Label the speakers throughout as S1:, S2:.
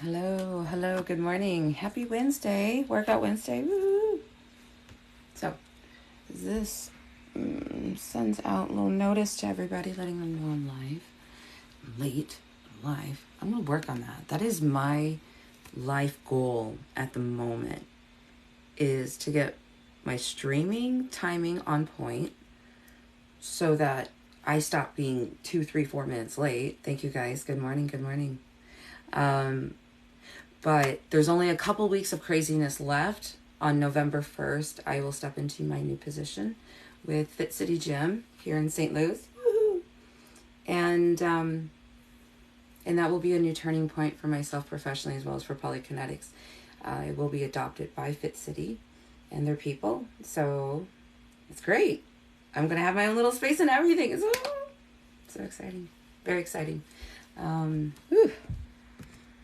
S1: Hello, good morning. Happy Wednesday, Workout Wednesday. Woo! So, this sends out a little notice to everybody, letting them know I'm live. Live. I'm going to work on that. That is my life goal at the moment, is to get my streaming timing on point so that I stop being 2, 3, 4 minutes late. Thank you guys. Good morning. But there's only a couple weeks of craziness left. On November 1st, I will step into my new position with Fit City Gym here in St. Louis. Woo-hoo! And that will be a new turning point for myself professionally as well as for Polykinetics. I will be adopted by Fit City and their people. So it's great. I'm going to have my own little space and everything. It's so exciting. Very exciting.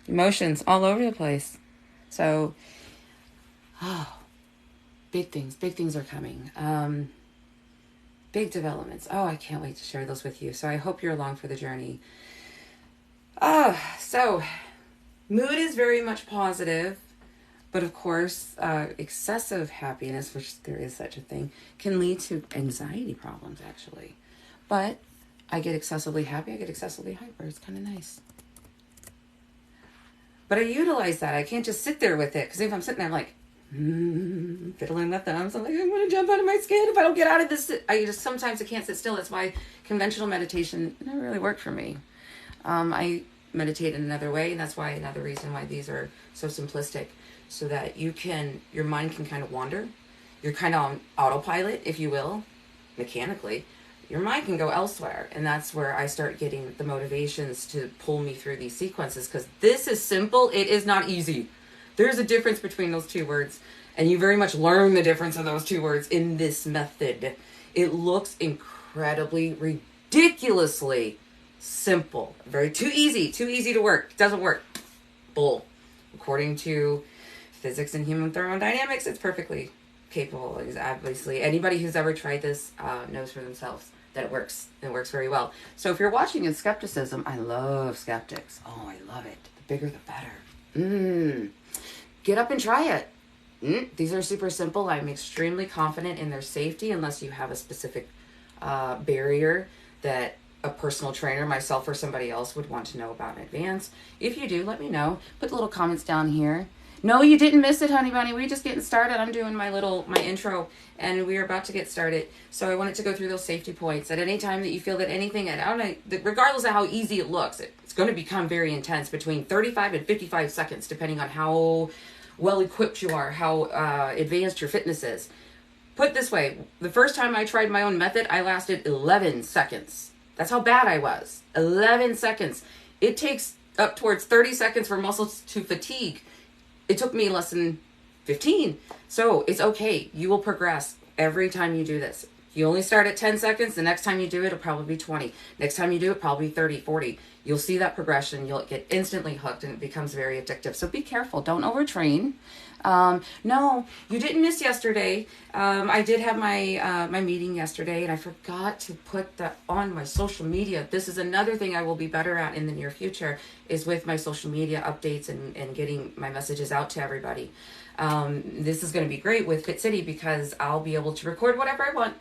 S1: Emotions all over the place. So, big things are coming. Big developments. I can't wait to share those with you. So I hope you're along for the journey. So mood is very much positive, but of course, excessive happiness, which there is such a thing, can lead to anxiety problems actually. But I get excessively happy, I get excessively hyper. It's kind of nice. But I utilize that. I can't just sit there with it. Because if I'm sitting there, I'm like, fiddling my thumbs. I'm like, I'm going to jump out of my skin if I don't get out of this. Sometimes I can't sit still. That's why conventional meditation never really worked for me. I meditate in another way. And that's why another reason why these are so simplistic. So that your mind can kind of wander. You're kind of on autopilot, if you will, mechanically. Your mind can go elsewhere. And that's where I start getting the motivations to pull me through these sequences. Because this is simple. It is not easy. There's a difference between those two words. And you very much learn the difference of those two words in this method. It looks incredibly, ridiculously simple. Too easy to work. It doesn't work. Bull. According to physics and human thermodynamics, it's perfectly capable. Obviously, anybody who's ever tried this knows for themselves that it works. It works very well. So if you're watching in skepticism, I love skeptics. I love it. The bigger, the better. Get up and try it. These are super simple. I'm extremely confident in their safety unless you have a specific barrier that a personal trainer, myself or somebody else, would want to know about in advance. If you do, let me know. Put the little comments down here. No, you didn't miss it, honey bunny. We're just getting started. I'm doing my intro, and we're about to get started. So I wanted to go through those safety points. At any time that you feel that anything, and I don't know, regardless of how easy it looks, it's going to become very intense between 35 and 55 seconds, depending on how well equipped you are, how advanced your fitness is. Put it this way, the first time I tried my own method, I lasted 11 seconds. That's how bad I was. 11 seconds. It takes up towards 30 seconds for muscles to fatigue. It took me less than 15. So it's okay. You will progress every time you do this. You only start at 10 seconds. The next time you do it, it'll probably be 20. Next time you do it, probably 30, 40. You'll see that progression. You'll get instantly hooked and it becomes very addictive. So be careful. Don't overtrain. No, you didn't miss yesterday. I did have my meeting yesterday and I forgot to put that on my social media. This is another thing I will be better at in the near future, is with my social media updates and getting my messages out to everybody. This is going to be great with Fit City because I'll be able to record whatever I want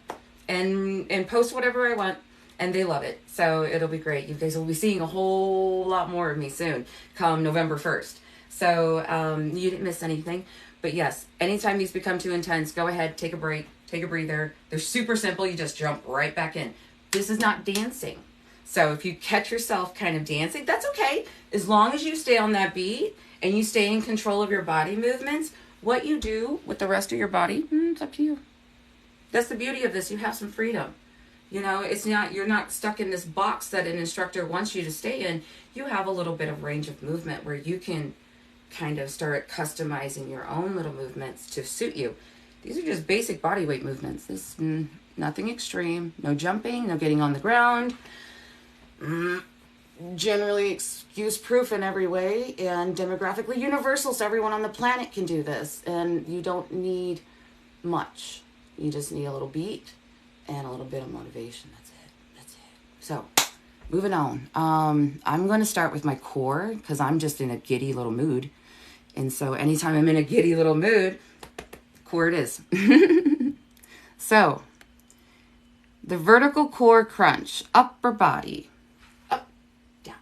S1: and post whatever I want. And they love it. So it'll be great. You guys will be seeing a whole lot more of me soon come November 1st. So you didn't miss anything. But yes, anytime these become too intense, go ahead, take a break, take a breather. They're super simple. You just jump right back in. This is not dancing. So if you catch yourself kind of dancing, that's okay. As long as you stay on that beat and you stay in control of your body movements, what you do with the rest of your body, it's up to you. That's the beauty of this. You have some freedom. You know, you're not stuck in this box that an instructor wants you to stay in. You have a little bit of range of movement where you can kind of start customizing your own little movements to suit you. These are just basic body weight movements. This nothing extreme, no jumping, no getting on the ground. Generally excuse proof in every way and demographically universal, so everyone on the planet can do this. And you don't need much. You just need a little beat and a little bit of motivation. That's it. So moving on. I'm going to start with my core because I'm just in a giddy little mood. And so anytime I'm in a giddy little mood, core it is. So, the vertical core crunch, upper body. Up, down,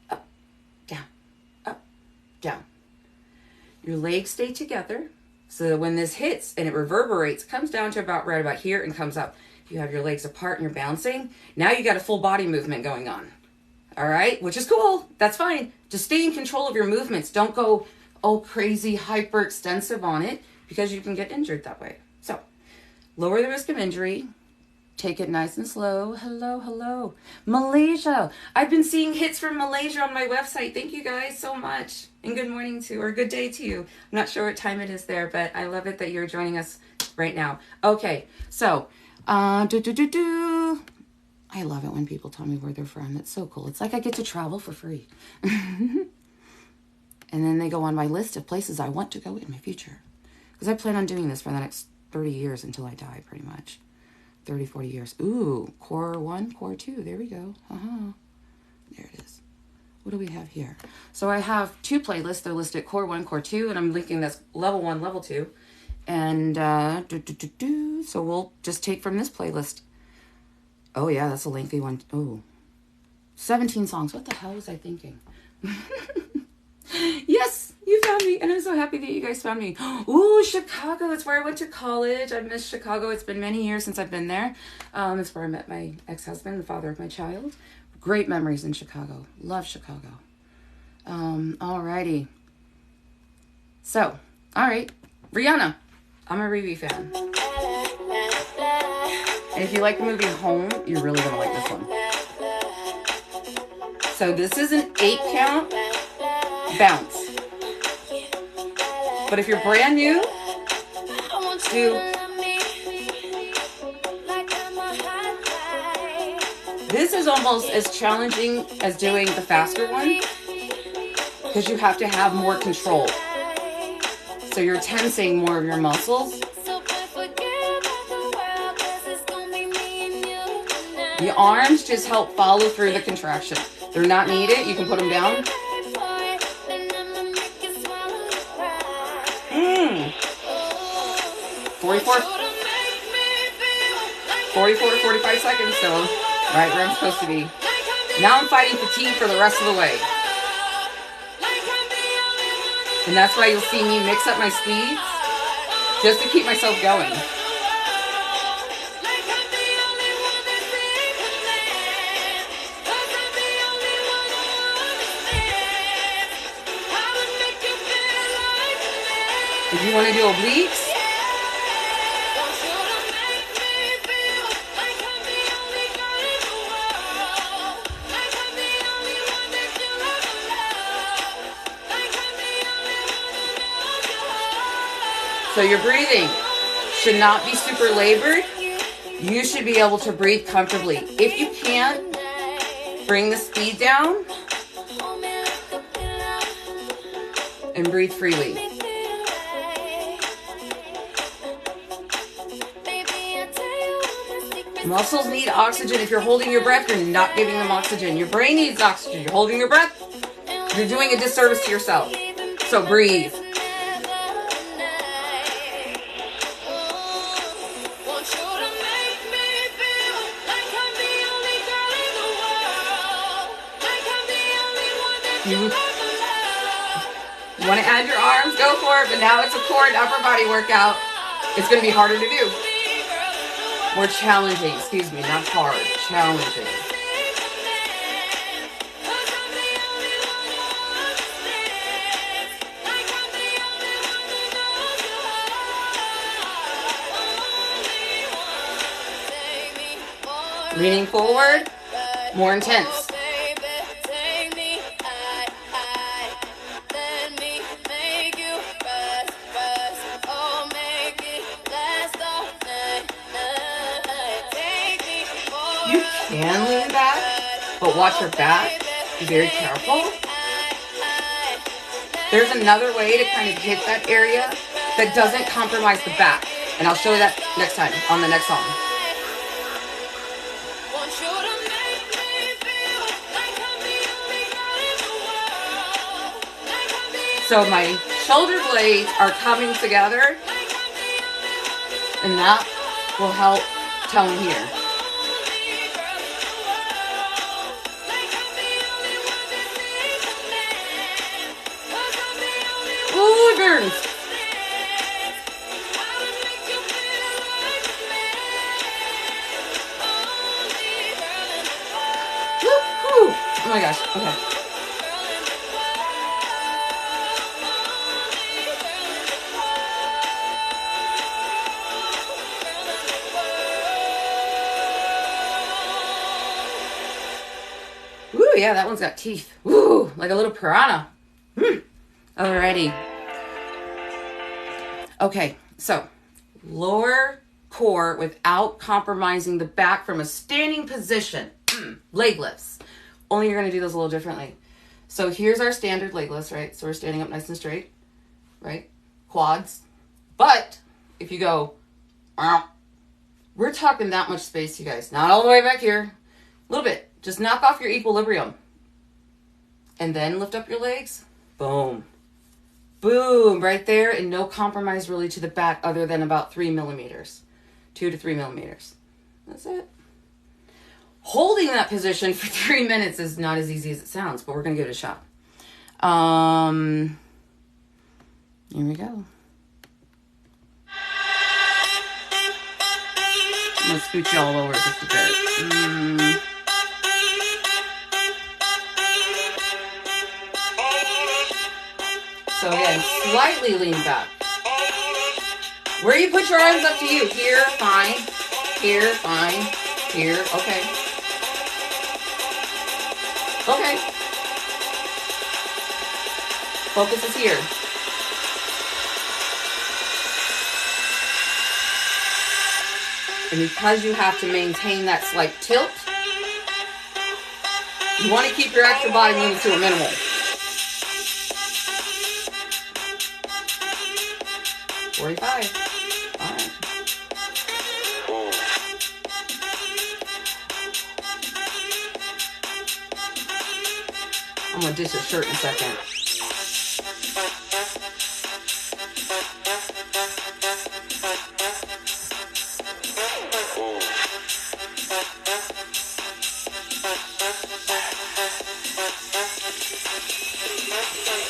S1: up, down, up, down. Your legs stay together. So that when this hits and it reverberates, comes down to right about here and comes up. If you have your legs apart and you're bouncing, now you got a full body movement going on. All right, which is cool. That's fine. Just stay in control of your movements. Don't go, oh, crazy, hyper extensive on it because you can get injured that way. So lower the risk of injury. Take it nice and slow. Hello, hello. Malaysia. I've been seeing hits from Malaysia on my website. Thank you guys so much. And good morning to, or good day to you. I'm not sure what time it is there, but I love it that you're joining us right now. Okay, so, I love it when people tell me where they're from. It's so cool. It's like I get to travel for free. And then they go on my list of places I want to go in my future. Because I plan on doing this for the next 30 years until I die, pretty much. 30, 40 years. Ooh, core 1, core 2. There we go. There it is. What do we have here? So I have 2 playlists. They're listed core 1, core 2, and I'm linking this level 1, level 2. And so we'll just take from this playlist. Oh yeah, that's a lengthy one. Oh, 17 songs. What the hell was I thinking? Yes, you found me, and I'm so happy that you guys found me. Ooh, Chicago. That's where I went to college. I miss Chicago. It's been many years since I've been there. That's where I met my ex-husband, the father of my child. Great memories in Chicago. Love Chicago. Alrighty. So, all right, Rihanna. I'm a Riri fan. And if you like the movie Home, you're really gonna like this one. So this is an 8 count bounce. But if you're brand new, do this is almost as challenging as doing the faster one because you have to have more control. So you're tensing more of your muscles. The arms just help follow through the contraction. They're not needed. You can put them down. 44, 45 seconds, so right where I'm supposed to be. Now I'm fighting fatigue for the rest of the way. And that's why you'll see me mix up my speeds just to keep myself going. If you want to do obliques, so your breathing should not be super labored. You should be able to breathe comfortably. If you can't, bring the speed down and breathe freely. Muscles need oxygen. If you're holding your breath, you're not giving them oxygen. Your brain needs oxygen. You're holding your breath, you're doing a disservice to yourself. So breathe. You want to add your arms, go for it, but now it's a core and upper body workout. It's going to be harder to do. More challenging, excuse me, not hard, challenging. Leaning forward, more intense. Can lean back, but watch your back. Be very careful. There's another way to kind of hit that area that doesn't compromise the back. And I'll show you that next time on the next song. So my shoulder blades are coming together, and that will help tone here. Ooh, it burns. Woo-hoo. Oh my gosh, okay. Ooh, yeah, that one's got teeth. Ooh, like a little piranha. Alrighty. Okay, so lower core without compromising the back from a standing position. Leg lifts. Only you're going to do those a little differently. So here's our standard leg lifts, right? So we're standing up nice and straight, right? Quads. But if you go, we're talking that much space, you guys. Not all the way back here. A little bit. Just knock off your equilibrium. And then lift up your legs. Boom. Boom. Right there. And no compromise really to the back other than about 3 millimeters. 2 to 3 millimeters. That's it. Holding that position for 3 minutes is not as easy as it sounds, but we're going to give it a shot. Here we go. I'm going to scoot you all over just a bit. So again, slightly lean back. Where you put your arms up to you. Here, fine. Here, fine. Here, okay. Okay. Focus is here. And because you have to maintain that slight tilt, you want to keep your extra body movement to a minimal. All right. I'm going to ditch this shirt in a second.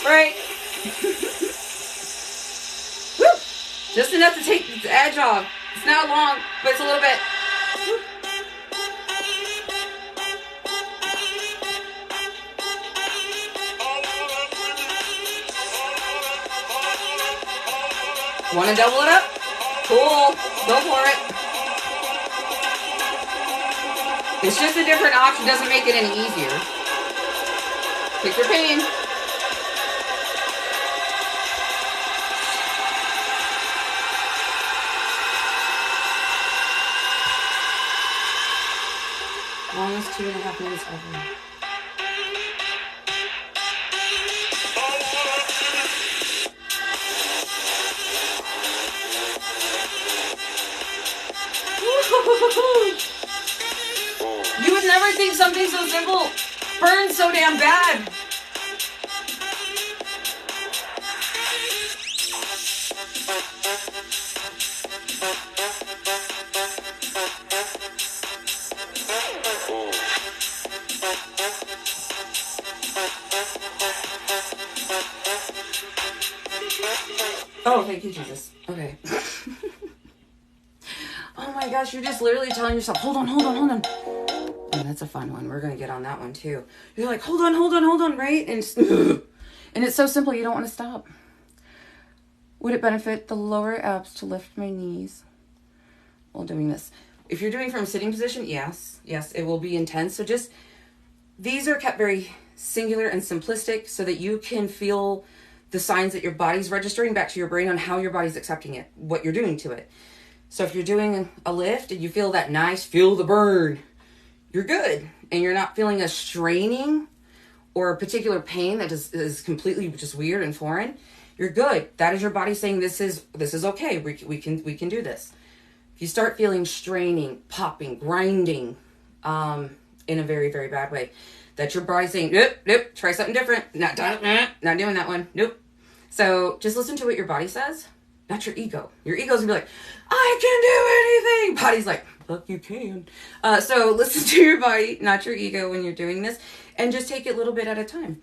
S1: Right. Woo! Just enough to take the edge off. It's not long, but it's a little bit. Woo. Want to double it up? Cool. Go for it. It's just a different option. Doesn't make it any easier. Pick your pain. Almost 2.5 minutes over. You would never think something so simple burns so damn bad. Oh, thank you, Jesus. Okay. Oh my gosh, you're just literally telling yourself, hold on. Oh, that's a fun one. We're going to get on that one too. You're like, hold on, right? And it's so simple, you don't want to stop. Would it benefit the lower abs to lift my knees while doing this? If you're doing from a sitting position, yes, it will be intense. So just, these are kept very singular and simplistic so that you can feel the signs that your body's registering back to your brain on how your body's accepting it, what you're doing to it. So if you're doing a lift and you feel that nice, feel the burn, you're good. And you're not feeling a straining or a particular pain that is completely just weird and foreign, you're good. That is your body saying this is okay. We can do this. If you start feeling straining, popping, grinding, in a very, very bad way, that's your body saying, nope, try something different. Not doing that one. Nope. So just listen to what your body says, not your ego. Your ego's gonna be like, I can do anything. Body's like, look, you can. So listen to your body, not your ego when you're doing this, and just take it a little bit at a time.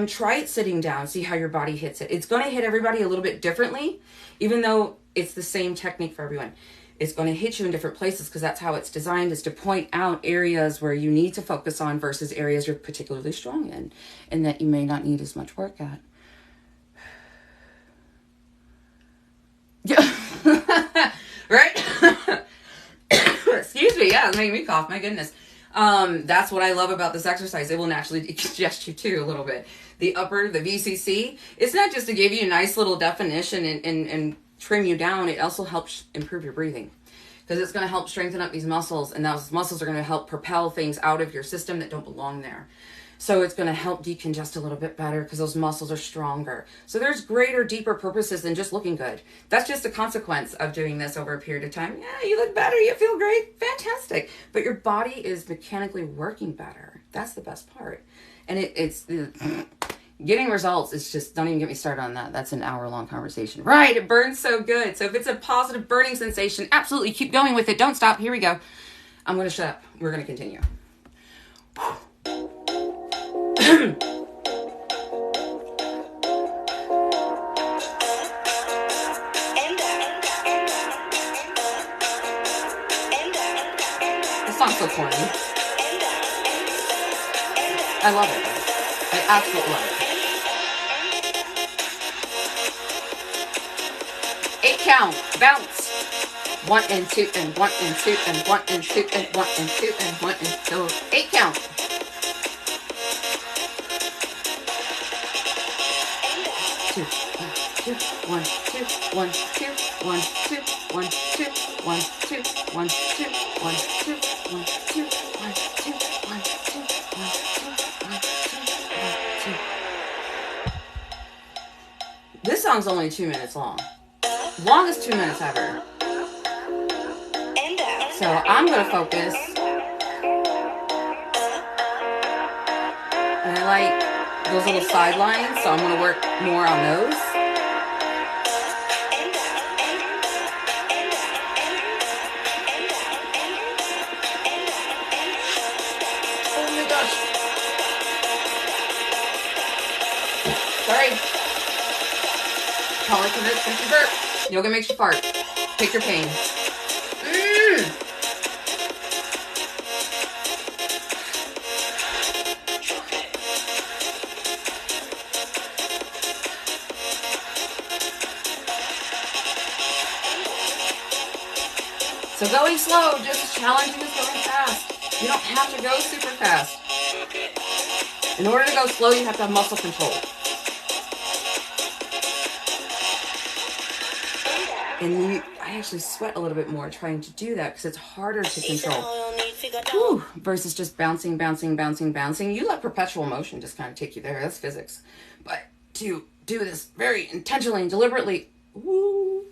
S1: Try it sitting down, see how your body hits it. It's going to hit everybody a little bit differently, even though it's the same technique for everyone. It's going to hit you in different places because that's how it's designed, is to point out areas where you need to focus on versus areas you're particularly strong in and that you may not need as much work at. Yeah. Right? Excuse me. Yeah, it's making me cough. My goodness. That's what I love about this exercise. It will naturally digest you too a little bit. The VCC, it's not just to give you a nice little definition and trim you down. It also helps improve your breathing because it's going to help strengthen up these muscles, and those muscles are going to help propel things out of your system that don't belong there. So it's going to help decongest a little bit better because those muscles are stronger. So there's greater, deeper purposes than just looking good. That's just a consequence of doing this over a period of time. Yeah, you look better, you feel great, fantastic. But your body is mechanically working better. That's the best part. And it's getting results. It's just, don't even get me started on that. That's an hour-long conversation. Right, it burns so good. So if it's a positive burning sensation, absolutely keep going with it. Don't stop. Here we go. I'm going to shut up. We're going to continue. This song's so corny. I love it. I absolutely love it. 8 count. Bounce. 1 and 2 and 1 and 2 and 1 and 2 and 1 and 2 and 1 and 2. 8 count. 2, 1, 2, 1, 2, 1, 2, 1, 2, 1, 2, 1, 2, 1, 2, 1, 2, 1, 2, 1, 2, 1, 2, 1, 2. This song's only 2 minutes long. Longest 2 minutes ever. So I'm going to focus. And I like those little sidelines, so I'm going to work more on those. Oh my gosh. Sorry. Polykinetics makes you burp. Yoga makes you fart. Pick your pain. So going slow, just as challenging as going fast. You don't have to go super fast. In order to go slow, you have to have muscle control. And I actually sweat a little bit more trying to do that because it's harder to control. Whew, versus just bouncing, bouncing, bouncing, bouncing. You let perpetual motion just kind of take you there. That's physics. But to do this very intentionally and deliberately, woo,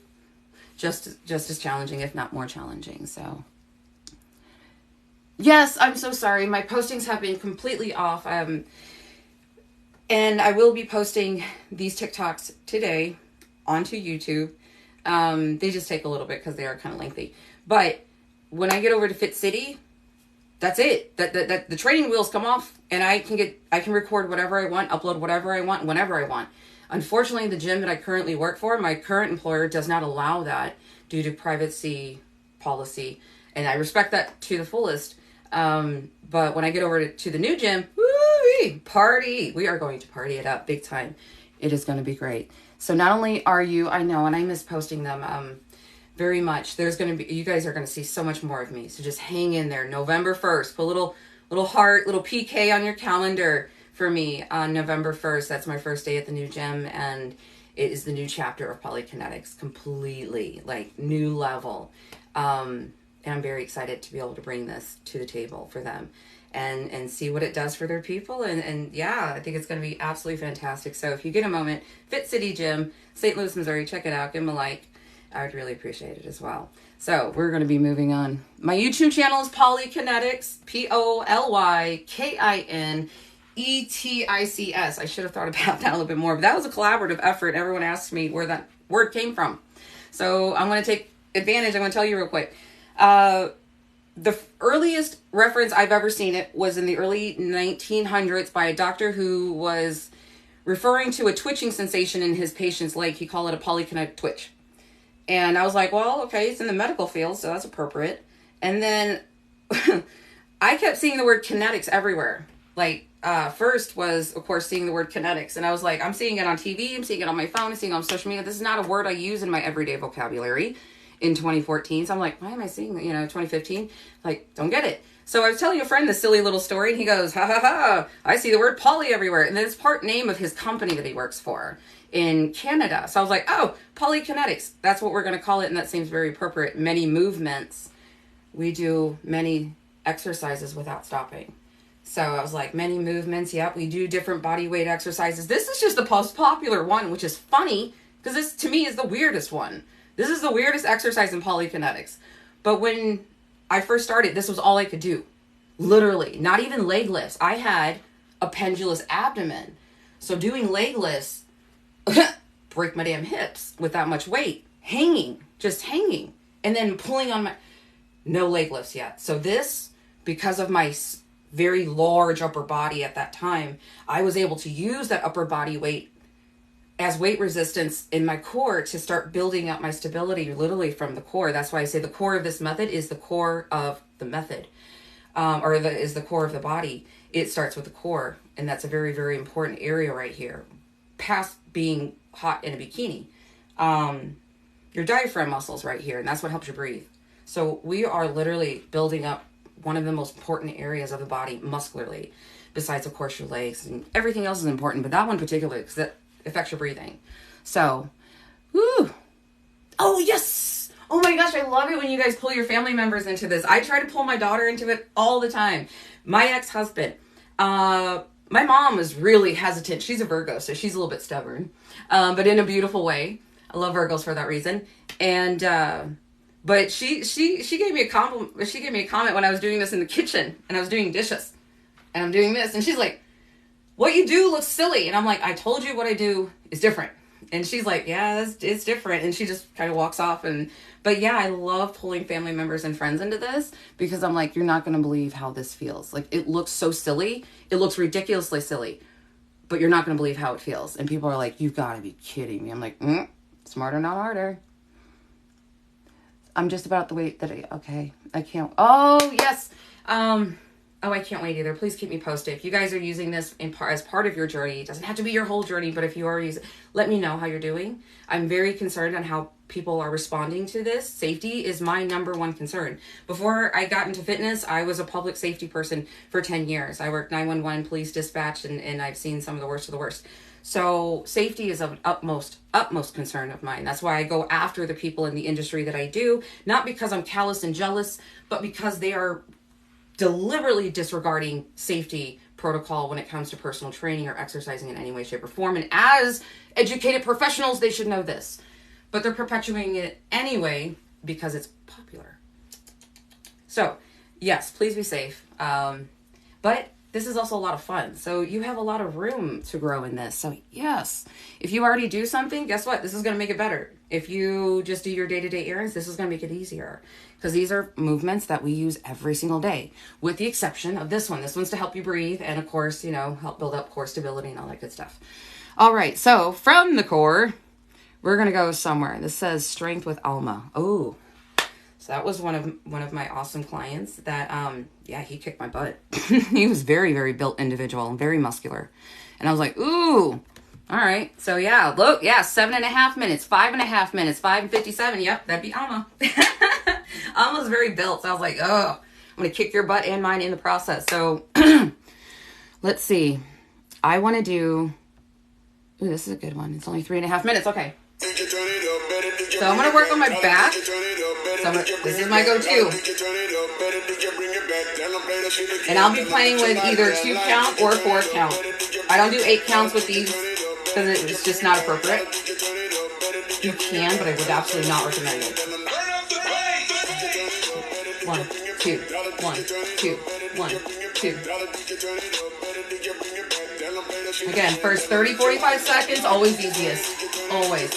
S1: just as challenging, if not more challenging. So yes, I'm so sorry. My postings have been completely off. And I will be posting these TikToks today onto YouTube. They just take a little bit because they are kind of lengthy. But when I get over to Fit City, that's it. That the training wheels come off, and I can record whatever I want, upload whatever I want, whenever I want. Unfortunately, the gym that I currently work for, my current employer does not allow that due to privacy policy, and I respect that to the fullest. But when I get over to the new gym, woo-wee, party. We are going to party it up big time. It is going to be great. So not only are you, I know, and I miss posting them very much. There's going to be, you guys are going to see so much more of me. So just hang in there. November 1st, put a little heart, little PK on your calendar for me on November 1st. That's my first day at the new gym, and it is the new chapter of Polykinetics, completely like new level. And I'm very excited to be able to bring this to the table for them and see what it does for their people. And yeah, I think it's going to be absolutely fantastic. So if you get a moment, Fit City Gym, St. Louis, Missouri, check it out. Give them a like. I would really appreciate it as well. So we're going to be moving on. My YouTube channel is Polykinetics, Polykinetics. Etics. I should have thought about that a little bit more, but that was a collaborative effort. Everyone asked me where that word came from. So I'm going to take advantage. I'm going to tell you real quick. The earliest reference I've ever seen it was in the early 1900s by a doctor who was referring to a twitching sensation in his patient's leg. He called it a polykinetic twitch. And I was like, well, okay, it's in the medical field, so that's appropriate. And then I kept seeing the word kinetics everywhere. Like, first was, of course, seeing the word kinetics. And I was like, I'm seeing it on TV, I'm seeing it on my phone, I'm seeing it on social media. This is not a word I use in my everyday vocabulary in 2014. So I'm like, why am I seeing that? 2015? Like, don't get it. So I was telling a friend this silly little story, and he goes, ha ha ha, I see the word poly everywhere. And then it's part name of his company that he works for in Canada. So I was like, oh, Polykinetics. That's what we're going to call it, and that seems very appropriate. Many movements. We do many exercises without stopping. So I was like, many movements. Yep, we do different body weight exercises. This is just the most popular one, which is funny, because this, to me, is the weirdest one. This is the weirdest exercise in Polykinetics. But when I first started, this was all I could do. Literally, not even leg lifts. I had a pendulous abdomen. So doing leg lifts, break my damn hips with that much weight. Hanging, just hanging. And then pulling on my, no leg lifts yet. So this, because of my very large upper body at that time, I was able to use that upper body weight as weight resistance in my core to start building up my stability literally from the core. That's why I say the core of this method is the core of the method, is the core of the body. It starts with the core, and that's a very, very important area right here. Past being hot in a bikini, your diaphragm muscles right here, and that's what helps you breathe. So we are literally building up one of the most important areas of the body muscularly, besides of course your legs, and everything else is important, but that one particularly, because that affects your breathing. So, woo. Oh yes. Oh my gosh, I love it when you guys pull your family members into this. I try to pull my daughter into it all the time. My ex-husband, my mom was really hesitant. She's a Virgo, so she's a little bit stubborn, but in a beautiful way. I love Virgos for that reason. And but she gave me a compliment. She gave me a comment when I was doing this in the kitchen, and I was doing dishes, and I'm doing this, and she's like, "What you do looks silly," and I'm like, "I told you what I do is different." And she's like, "Yeah, it's different," and she just kind of walks off. But yeah, I love pulling family members and friends into this, because I'm like, you're not going to believe how this feels. Like, it looks so silly. It looks ridiculously silly, but you're not going to believe how it feels. And people are like, "You've got to be kidding me." I'm like, smarter, not harder. I'm just about the weight that I can't. Oh, yes. Oh, I can't wait either. Please keep me posted. If you guys are using this as part of your journey, it doesn't have to be your whole journey, but if you are using, let me know how you're doing. I'm very concerned on how people are responding to this. Safety is my number one concern. Before I got into fitness, I was a public safety person for 10 years. I worked 911, police dispatch, and I've seen some of the worst of the worst. So safety is of utmost concern of mine. That's why I go after the people in the industry that I do, not because I'm callous and jealous, but because they are deliberately disregarding safety protocol when it comes to personal training or exercising in any way, shape, or form. And as educated professionals, they should know this. But they're perpetuating it anyway because it's popular. So, yes, please be safe. But this is also a lot of fun. So you have a lot of room to grow in this. So yes, if you already do something, guess what? This is going to make it better. If you just do your day-to-day errands, this is going to make it easier. Because these are movements that we use every single day, with the exception of this one. This one's to help you breathe and, of course, help build up core stability and all that good stuff. All right, so from the core, we're going to go somewhere. This says strength with Alma. Oh, so that was one of my awesome clients that, he kicked my butt. He was very, very built individual and very muscular. And I was like, ooh, all right. So yeah, look, 7.5 minutes, 5.5 minutes, 5:57. Yep, that'd be Alma. Alma's very built. So I was like, oh, I'm going to kick your butt and mine in the process. So let's see. I want to do, ooh, this is a good one. It's only 3.5 minutes. Okay. So I'm going to work on my back. So this is my go-to. And I'll be playing with either 2 count or 4 count. I don't do 8 counts with these because it's just not appropriate. You can, but I would absolutely not recommend it. 1, 2, 1, 2, 1, 2. Again, first 30, 45 seconds, always easiest. Always.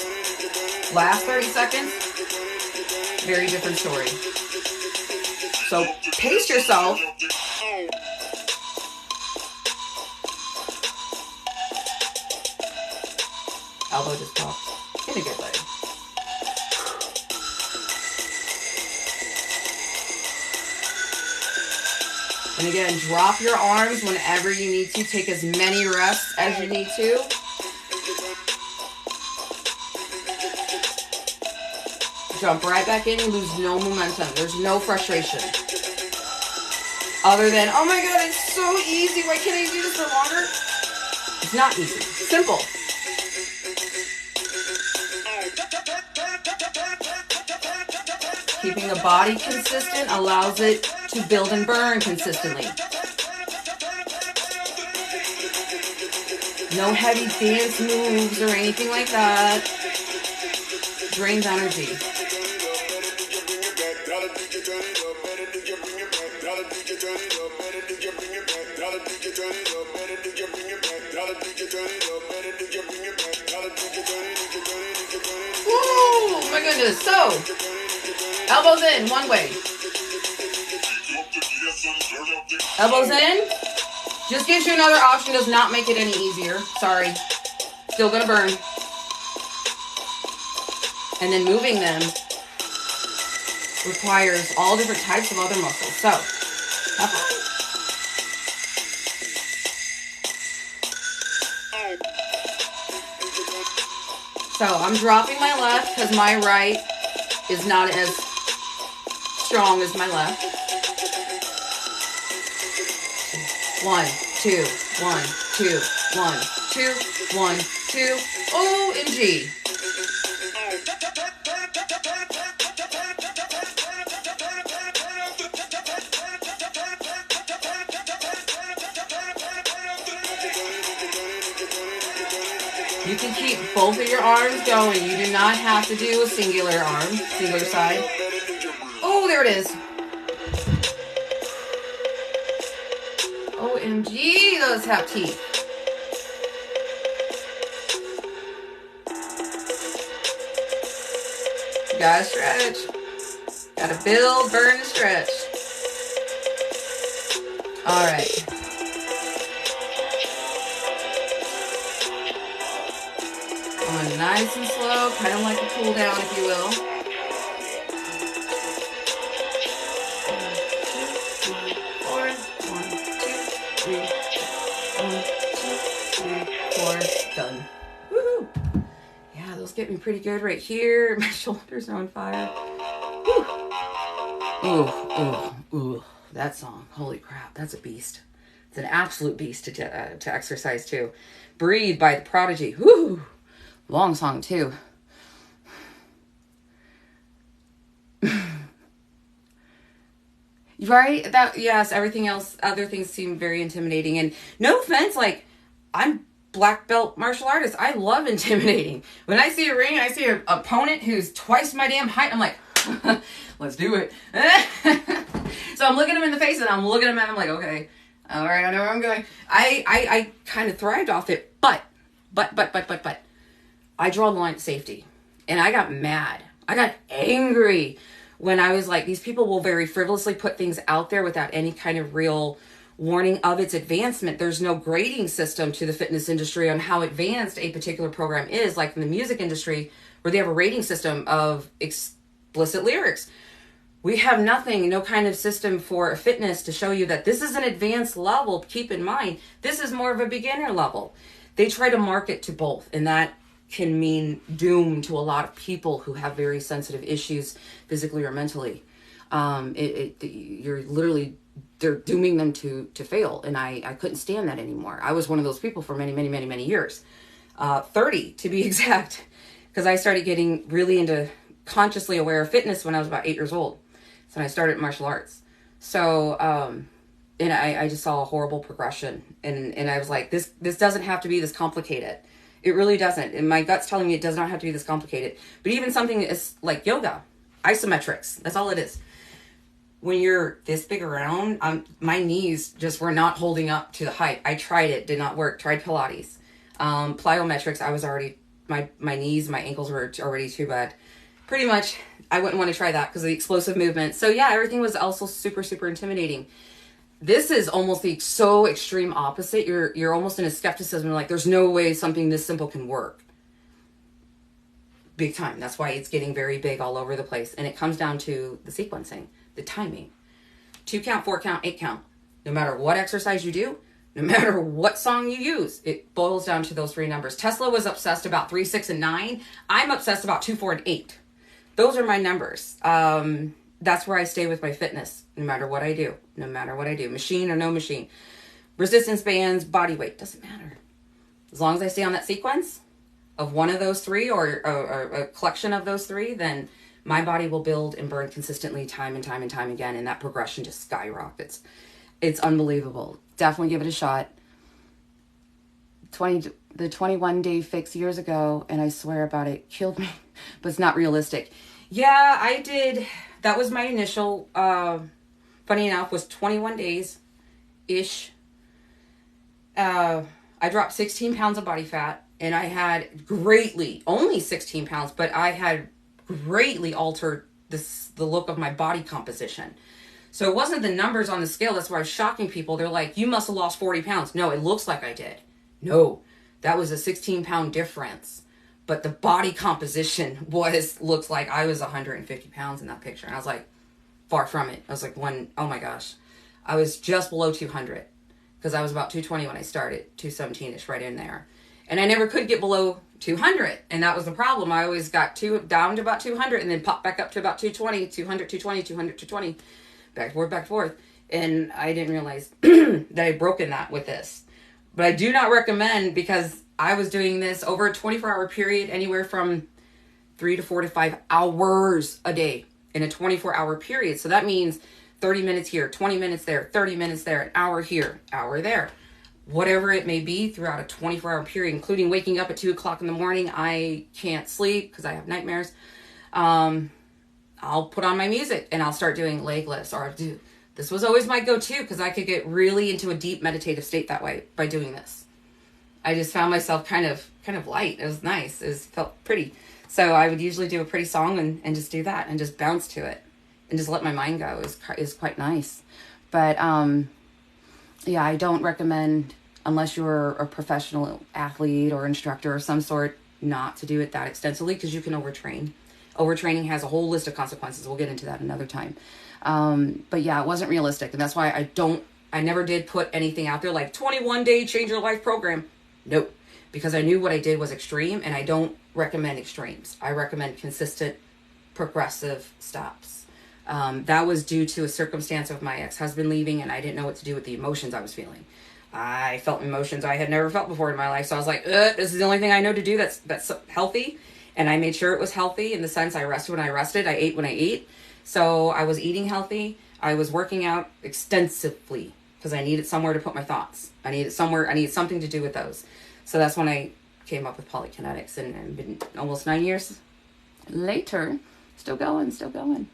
S1: Last 30 seconds, very different story. So pace yourself. Elbow just popped in a good way. And again, drop your arms whenever you need to. Take as many rests as you need to. Jump right back in. You lose no momentum. There's no frustration. Other than, oh my God, it's so easy. Why can't I do this for longer? It's not easy. Simple. Keeping the body consistent allows it to build and burn consistently. No heavy dance moves or anything like that. Drains energy. Woo! My goodness. So, elbows in, one way. Elbows in. Just gives you another option, does not make it any easier. Sorry. Still gonna burn. And then moving them requires all different types of other muscles. So, have fun. So I'm dropping my left because my right is not as strong as my left. 1, 2, 1, 2, 1, 2, 1, 2. O and G. You can keep both of your arms going. You do not have to do a singular arm, singular side. Oh, there it is. OMG, those have teeth. You gotta stretch. Gotta build, burn, and stretch. All right. Going nice and slow, kind of like a cool down, if you will. 1, 2, 3, 4. Done. Woohoo! Yeah, those get me pretty good right here. My shoulders are on fire. Woo. Ooh, ooh, ooh. That song, holy crap, that's a beast. It's an absolute beast to exercise too. Breathe by The Prodigy. Woo! Long song too. Right? That, yes, everything else, other things seem very intimidating. And no offense, like, I'm black belt martial artist. I love intimidating. When I see a ring, I see an opponent who's twice my damn height, I'm like, let's do it. So I'm looking him in the face and I'm looking at him and I'm like, okay, all right, I know where I'm going. I kind of thrived off it, but I draw the line at safety. And I got mad. I got angry when I was like, these people will very frivolously put things out there without any kind of real warning of its advancement. There's no grading system to the fitness industry on how advanced a particular program is, like in the music industry, where they have a rating system of explicit lyrics. We have nothing, no kind of system for fitness to show you that this is an advanced level. Keep in mind, this is more of a beginner level. They try to market to both, and that can mean doom to a lot of people who have very sensitive issues physically or mentally. You're literally, they're dooming them to fail. And I couldn't stand that anymore. I was one of those people for many years. 30 to be exact, because I started getting really into consciously aware of fitness when I was about 8 years old. So I started martial arts. So, and I just saw a horrible progression. And I was like, this doesn't have to be this complicated. It really doesn't. And my gut's telling me it does not have to be this complicated. But even something is like yoga, isometrics, that's all it is. when you're this big around, my knees just were not holding up to the height. I tried it, did not work. Tried Pilates. Plyometrics, I was already, my knees, my ankles were already too bad. Pretty much, I wouldn't want to try that because of the explosive movement. So yeah, everything was also super, super intimidating. This is almost the so extreme opposite. You're almost in a skepticism. Like, there's no way something this simple can work. Big time. That's why it's getting very big all over the place. And it comes down to the sequencing, the timing. 2 count, 4 count, 8 count. No matter what exercise you do, no matter what song you use, it boils down to those 3 numbers. Tesla was obsessed about 3, 6, and 9. I'm obsessed about 2, 4, and 8. Those are my numbers. That's where I stay with my fitness, no matter what I do. No matter what I do. Machine or no machine. Resistance bands, body weight, doesn't matter. As long as I stay on that sequence of one of those 3 or a collection of those 3, then my body will build and burn consistently time and time and time again, and that progression just skyrockets. It's unbelievable. Definitely give it a shot. The 21-day fix years ago, and I swear about it, killed me, but it's not realistic. Yeah, I did. That was my initial, funny enough, was 21 days-ish. I dropped 16 pounds of body fat, and I had only 16 pounds, but I had greatly altered the look of my body composition. So it wasn't the numbers on the scale. That's why I was shocking people. They're like, you must have lost 40 pounds. No, it looks like I did. No, that was a 16-pound difference. But the body composition looks like I was 150 pounds in that picture. And I was like, far from it. I was like, oh my gosh. I was just below 200 because I was about 220 when I started, 217-ish, right in there. And I never could get below 200. And that was the problem. I always got down to about 200 and then popped back up to about 220, 200, 220, 200, 220, back and forth. And I didn't realize that I'd broken that with this. But I do not recommend, because I was doing this over a 24-hour period, anywhere from 3 to 4 to 5 hours a day in a 24-hour period. So that means 30 minutes here, 20 minutes there, 30 minutes there, an hour here, hour there. Whatever it may be throughout a 24-hour period, including waking up at 2 o'clock in the morning. I can't sleep because I have nightmares. I'll put on my music and I'll start doing leg lifts, or this was always my go-to because I could get really into a deep meditative state that way by doing this. I just found myself kind of light. It was nice. It felt pretty. So I would usually do a pretty song and just do that and just bounce to it and just let my mind go. Is quite nice. But yeah, I don't recommend, unless you're a professional athlete or instructor of some sort, not to do it that extensively, because you can overtrain. Overtraining has a whole list of consequences. We'll get into that another time. But yeah, it wasn't realistic. And that's why I never did put anything out there like 21-day change your life program. Nope. Because I knew what I did was extreme, and I don't recommend extremes. I recommend consistent, progressive stops. That was due to a circumstance of my ex-husband leaving, and I didn't know what to do with the emotions I was feeling. I felt emotions I had never felt before in my life. So I was like, this is the only thing I know to do that's healthy. And I made sure it was healthy in the sense I rested when I rested. I ate when I ate. So I was eating healthy. I was working out extensively because I needed somewhere to put my thoughts. I needed something to do with those. So that's when I came up with Polykinetics, and been almost 9 years later, still going.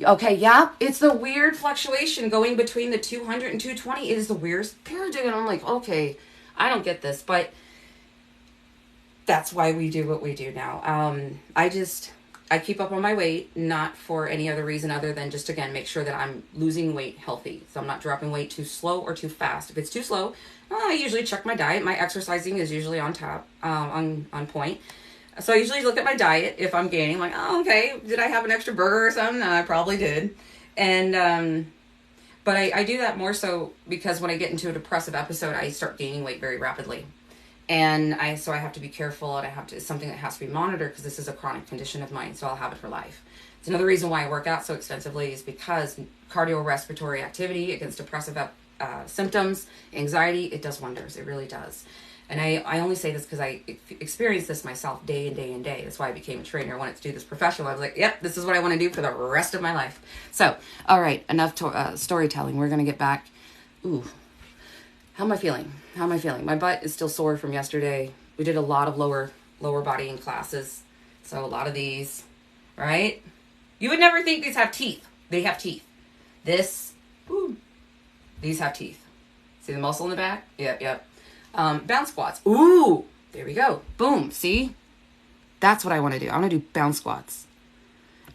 S1: Okay, yeah, it's the weird fluctuation going between the 200 and 220. It is the weirdest paradigm. And I'm like, okay, I don't get this, but that's why we do what we do now. I keep up on my weight, not for any other reason other than just, again, make sure that I'm losing weight healthy. So I'm not dropping weight too slow or too fast. If it's too slow, I usually check my diet. My exercising is usually on top, on point. So I usually look at my diet if I'm gaining. Like, oh, okay, did I have an extra burger or something? No, I probably did. And, but I do that more so because when I get into a depressive episode, I start gaining weight very rapidly. And so I have to be careful, and it's something that has to be monitored because this is a chronic condition of mine, so I'll have it for life. It's another reason why I work out so extensively is because cardiorespiratory activity against depressive symptoms, anxiety, it does wonders. It really does. And I only say this because I experienced this myself day and day and day. That's why I became a trainer. I wanted to do this professional. I was like, yep, this is what I want to do for the rest of my life. So, all right, enough storytelling. We're going to get back. Ooh. How am I feeling? My butt is still sore from yesterday. We did a lot of lower bodying classes. So a lot of these, right? You would never think these have teeth. they have teeth. This, ooh, these have teeth. See the muscle in the back? Yep, yep. Bounce squats. Ooh, there we go. Boom, see? That's what I want to do. I want to do bounce squats.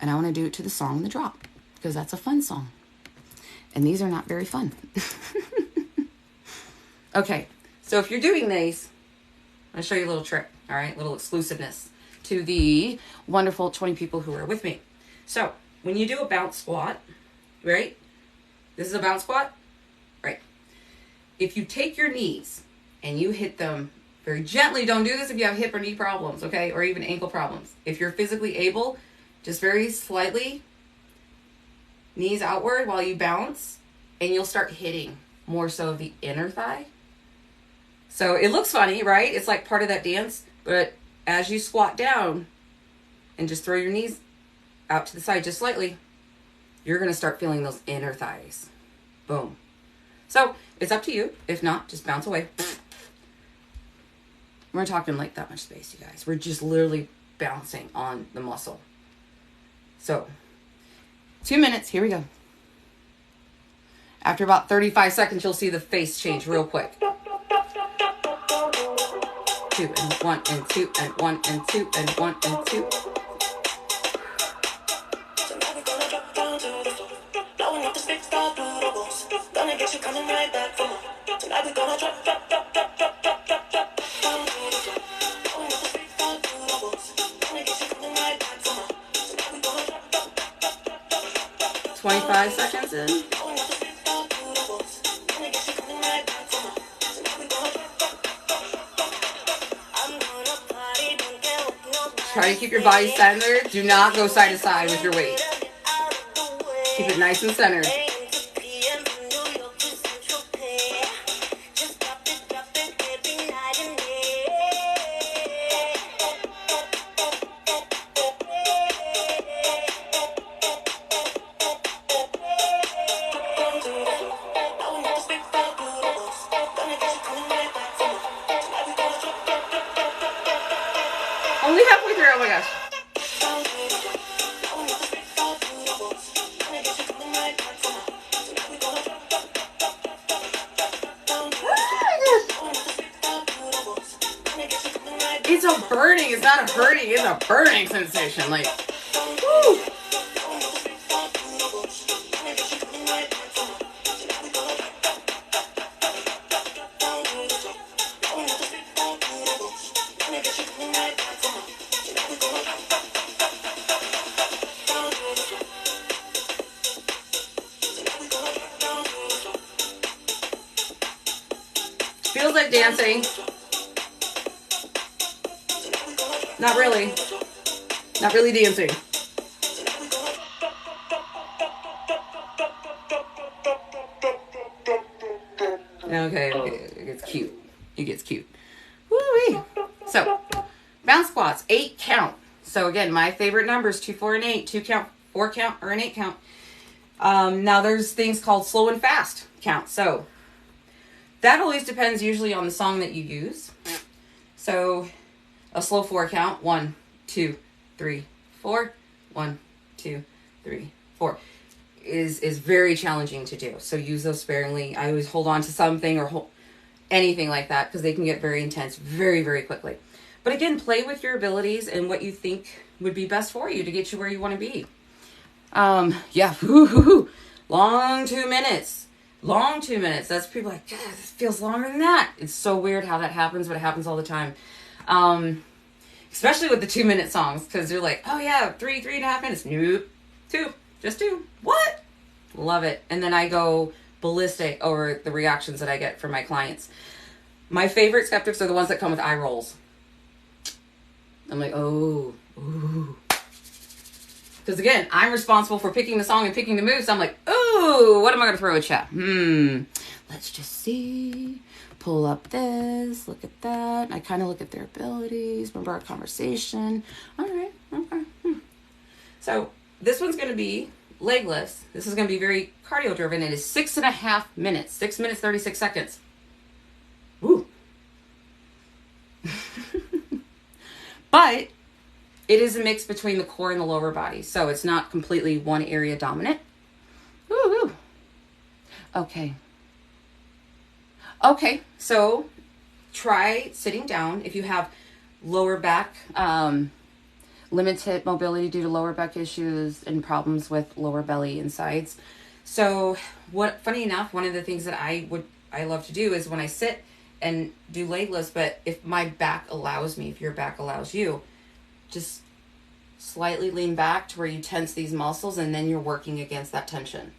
S1: And I want to do it to the song The Drop, because that's a fun song. And these are not very fun. Okay, so if you're doing these, I'm going to show you a little trick, all right? A little exclusiveness to the wonderful 20 people who are with me. So when you do a bounce squat, right? This is a bounce squat, right? If you take your knees and you hit them very gently, don't do this if you have hip or knee problems, okay? Or even ankle problems. If you're physically able, just very slightly, knees outward while you bounce, and you'll start hitting more so of the inner thigh. So it looks funny, right? It's like part of that dance, but as you squat down and just throw your knees out to the side just slightly, you're going to start feeling those inner thighs. Boom. So it's up to you. If not, just bounce away. We're talking like that much space, you guys. We're just literally bouncing on the muscle. So 2 minutes. Here we go. After about 35 seconds, you'll see the face change real quick. 2 and 1 and 2 and 1 and 2 and 1 and 2. Gonna get you coming right back for more. Tonight we're gonna drop. 25 seconds in. Try to keep your body centered. Do not go side to side with your weight. Keep it nice and centered. Only halfway through, oh my gosh. It's a burning, it's not a hurting, it's a burning sensation. Like, woo. Feels like dancing. Not really. Not really dancing. Okay, it gets cute. It gets cute. Woo-wee. So, bounce squats, 8 count. So again, my favorite numbers, 2, 4, and 8. 2 count, 4 count, or an 8 count. Now there's things called slow and fast count. So that always depends usually on the song that you use. So a slow 4 count, 1, 2, 3, 4, 1, 2, 3, 4 is very challenging to do. So use those sparingly. I always hold on to something or anything like that because they can get very intense very, very quickly. But again, play with your abilities and what you think would be best for you to get you where you want to be. Yeah, long 2 minutes. Long 2 minutes. That's people like, God, this feels longer than that. It's so weird how that happens, but it happens all the time. Especially with the 2 minute songs, because they're like, oh yeah, 3.5 minutes. Nope. 2. Just 2. What? Love it. And then I go ballistic over the reactions that I get from my clients. My favorite skeptics are the ones that come with eye rolls. I'm like, oh, ooh. Because again, I'm responsible for picking the song and picking the moves. So I'm like, ooh, what am I going to throw at you? Let's just see. Pull up this. Look at that. And I kind of look at their abilities. Remember our conversation. All right. Okay. So this one's going to be leg lifts. This is going to be very cardio driven. It is 6.5 minutes. 6 minutes, 36 seconds. Ooh. But it is a mix between the core and the lower body. So it's not completely one area dominant. Okay. Okay, so try sitting down if you have lower back, limited mobility due to lower back issues and problems with lower belly and sides. So funny enough, one of the things that I love to do is when I sit and do leg lifts, but if my back allows me, if your back allows you, just slightly lean back to where you tense these muscles, and then you're working against that tension.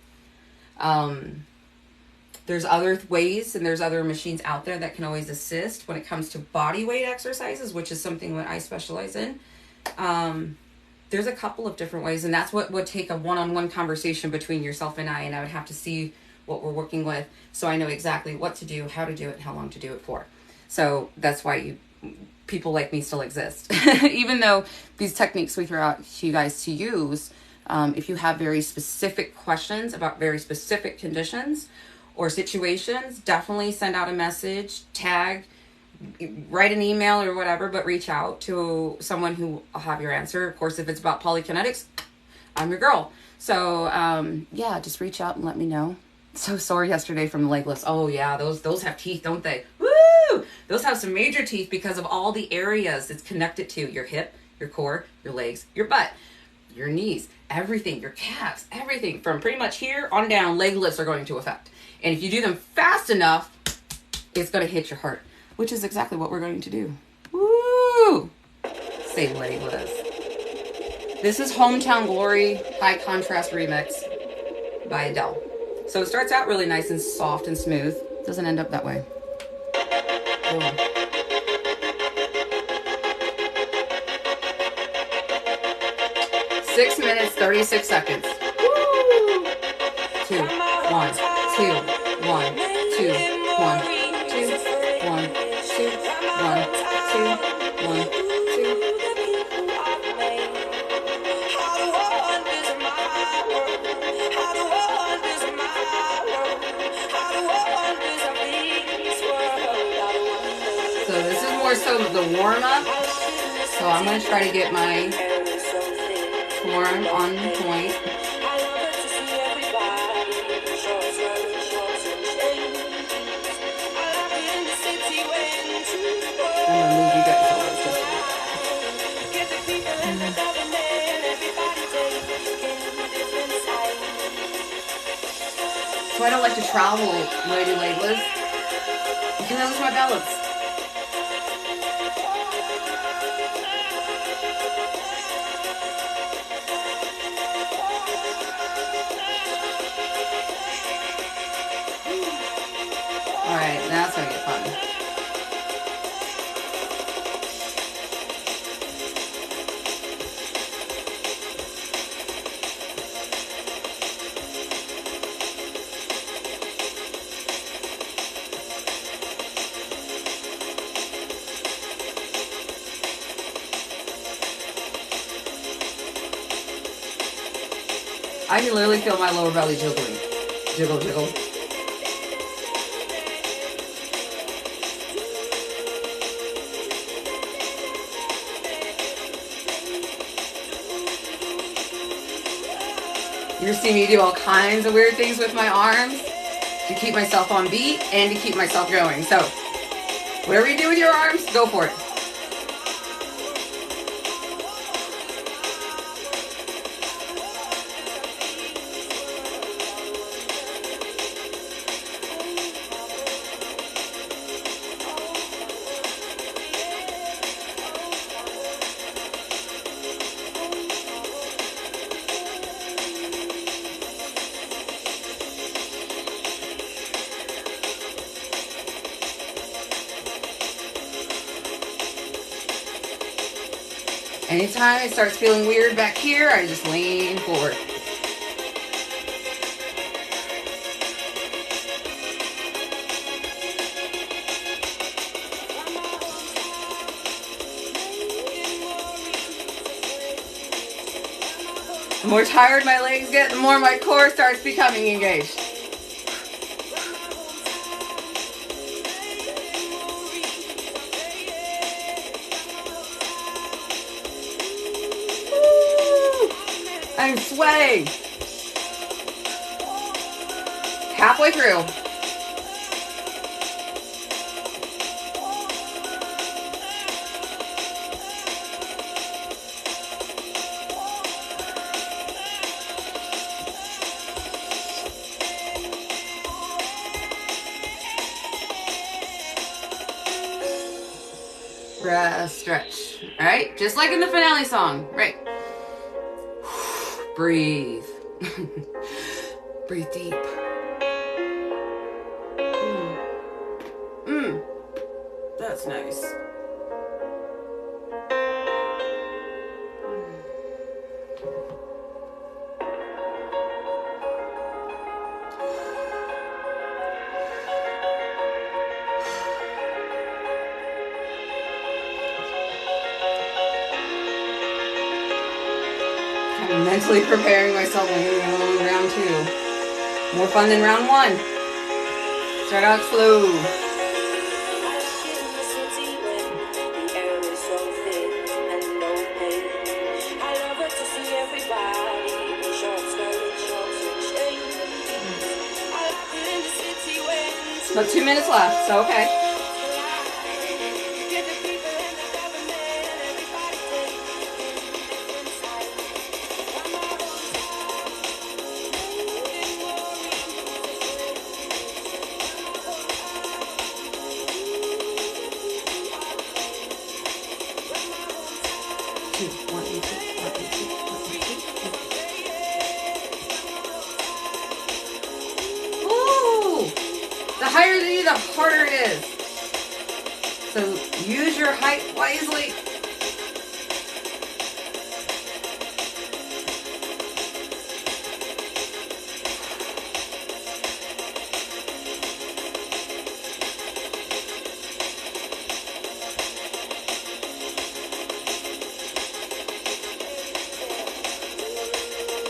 S1: There's other ways, and there's other machines out there that can always assist when it comes to body weight exercises, which is something that I specialize in. There's a couple of different ways, and that's what would take a one-on-one conversation between yourself and I would have to see what we're working with, so I know exactly what to do, how to do it, and how long to do it for. So that's why people like me still exist. Even though these techniques we throw out to you guys to use, if you have very specific questions about very specific conditions or situations, definitely send out a message, tag, write an email or whatever, but reach out to someone who will have your answer. Of course, if it's about Polykinetics, I'm your girl. So yeah, just reach out and let me know. So sore yesterday from the leg lifts. Oh yeah, those have teeth, don't they? Woo! Those have some major teeth because of all the areas it's connected to: your hip, your core, your legs, your butt, your knees, everything, your calves, everything from pretty much here on down. Leg lifts are going to affect. And if you do them fast enough, it's going to hit your heart, which is exactly what we're going to do. Woo! Say leg lifts. This is Hometown Glory High Contrast Remix by Adele. So it starts out really nice and soft and smooth. Doesn't end up that way. Boom. Six minutes, 36 seconds. Woo! 2, 1, 2, 1, 2, 1, 2, 1, 2, 1, 2, 1, 2. So this is more so the warm up. So I'm going to try to get my form on point. I'm going to move you guys over this way. So I don't like to travel when I do leg lifts because I lose my balance. Alright, now it's going to get fun. I can literally feel my lower belly jiggling. Jiggle, jiggle. You're seeing me do all kinds of weird things with my arms to keep myself on beat and to keep myself going. So, whatever you do with your arms, go for it. Anytime it starts feeling weird back here, I just lean forward. The more tired my legs get, the more my core starts becoming engaged. I'm sweating. halfway through. Breath, stretch. All right, just like in the finale song, right? Breathe. Breathe deep. That's nice. I'm mentally preparing myself. I'm going to go round 2. More fun than round 1. Start out slow. About 2 minutes left, so okay. The higher the E, the harder it is. So use your height wisely.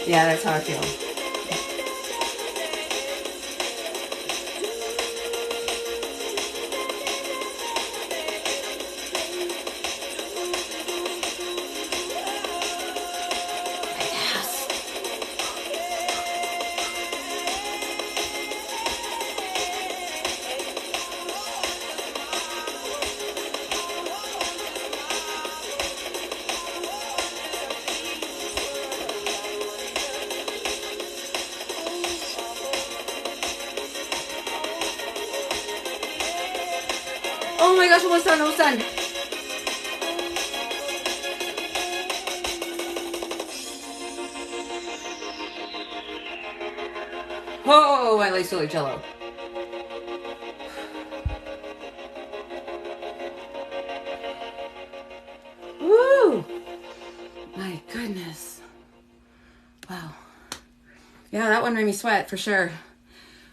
S1: Yeah, that's how I feel. Oh my gosh, almost done, almost done. Oh, I like silly jello. Woo! My goodness. Wow. Yeah, that one made me sweat for sure.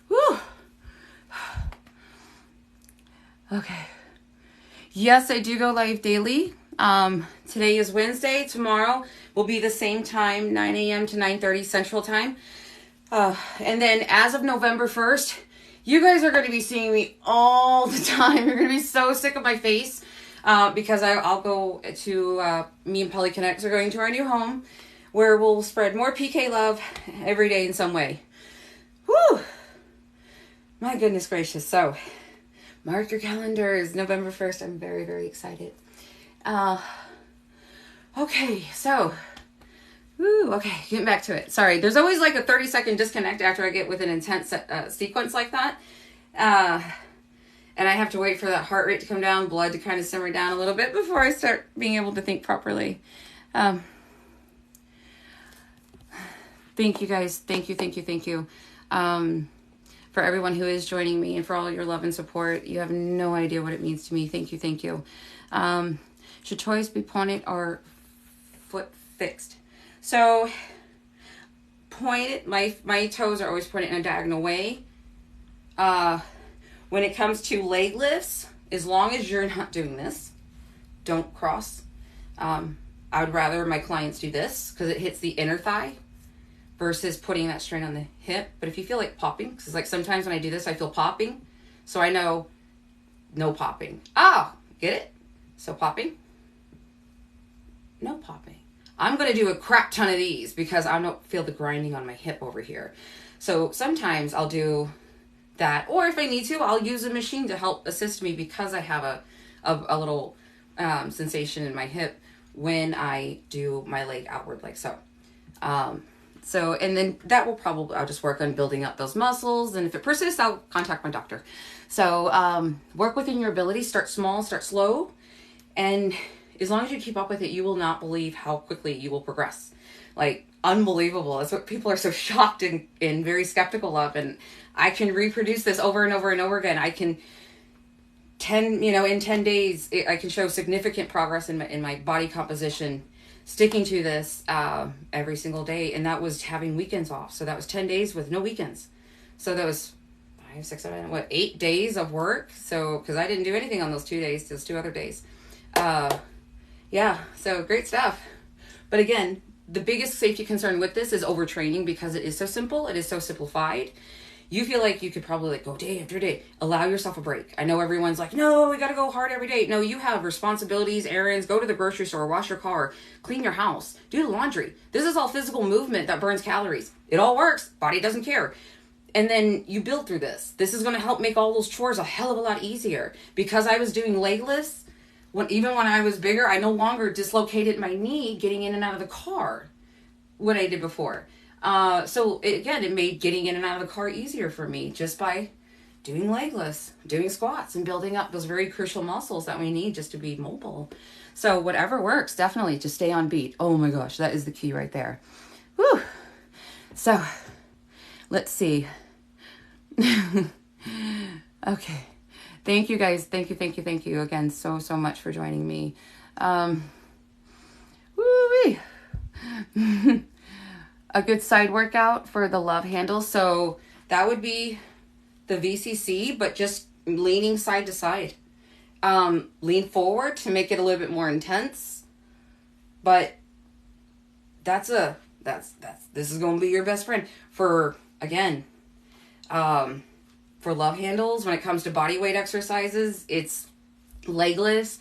S1: Woo! Okay. Yes, I do go live daily. Today is Wednesday. Tomorrow will be the same time, 9 a.m. to 9:30 Central Time. And then as of November 1st, you guys are going to be seeing me all the time. You're going to be so sick of my face because I'll go to, me and Polykinetics are going to our new home where we'll spread more PK love every day in some way. Whew! My goodness gracious. So, mark your calendars, November 1st. I'm very, very excited. Okay, so, okay, getting back to it. Sorry, there's always like a 30-second disconnect after I get with an intense sequence like that. And I have to wait for that heart rate to come down, blood to kind of simmer down a little bit before I start being able to think properly. Thank you guys. Thank you. For everyone who is joining me and for all your love and support. You have no idea what it means to me. Thank you. Should toys be pointed or foot fixed? So, pointed, my toes are always pointed in a diagonal way. When it comes to leg lifts, as long as you're not doing this, don't cross. I would rather my clients do this because it hits the inner thigh versus putting that strain on the hip. But if you feel like popping, because like sometimes when I do this, I feel popping. So I know no popping. Get it? So popping, no popping. I'm going to do a crap ton of these because I don't feel the grinding on my hip over here. So sometimes I'll do that. Or if I need to, I'll use a machine to help assist me because I have a little sensation in my hip when I do my leg outward like so. So, and then that will probably, I'll just work on building up those muscles. And if it persists, I'll contact my doctor. So, work within your ability, start small, start slow. And as long as you keep up with it, you will not believe how quickly you will progress. Like, unbelievable. That's what people are so shocked and very skeptical of. And I can reproduce this over and over and over again. I can in 10 days, I can show significant progress in my body composition, sticking to this every single day. And that was having weekends off. So that was 10 days with no weekends. So that was 5, 6, 7, 8 days of work. So, because I didn't do anything on those 2 days, those 2 other days. Yeah, so great stuff. But again, the biggest safety concern with this is overtraining because it is so simple. It is so simplified. You feel like you could probably like go day after day. Allow yourself a break. I know everyone's like, no, we got to go hard every day. No, you have responsibilities, errands, go to the grocery store, wash your car, clean your house, do the laundry. This is all physical movement that burns calories. It all works. Body doesn't care. And then you build through this. This is going to help make all those chores a hell of a lot easier. Because I was doing legless, even when I was bigger, I no longer dislocated my knee getting in and out of the car what I did before. So it made getting in and out of the car easier for me just by doing legless, doing squats, and building up those very crucial muscles that we need just to be mobile. So whatever works, definitely just stay on beat. Oh my gosh, that is the key right there. Whew. So let's see. Okay. Thank you guys. Thank you again so much for joining me. Woo-wee. A good side workout for the love handle. So that would be the VCC, but just leaning side to side. Lean forward to make it a little bit more intense. But this is going to be your best friend for, again, for love handles. When it comes to body weight exercises, it's legless.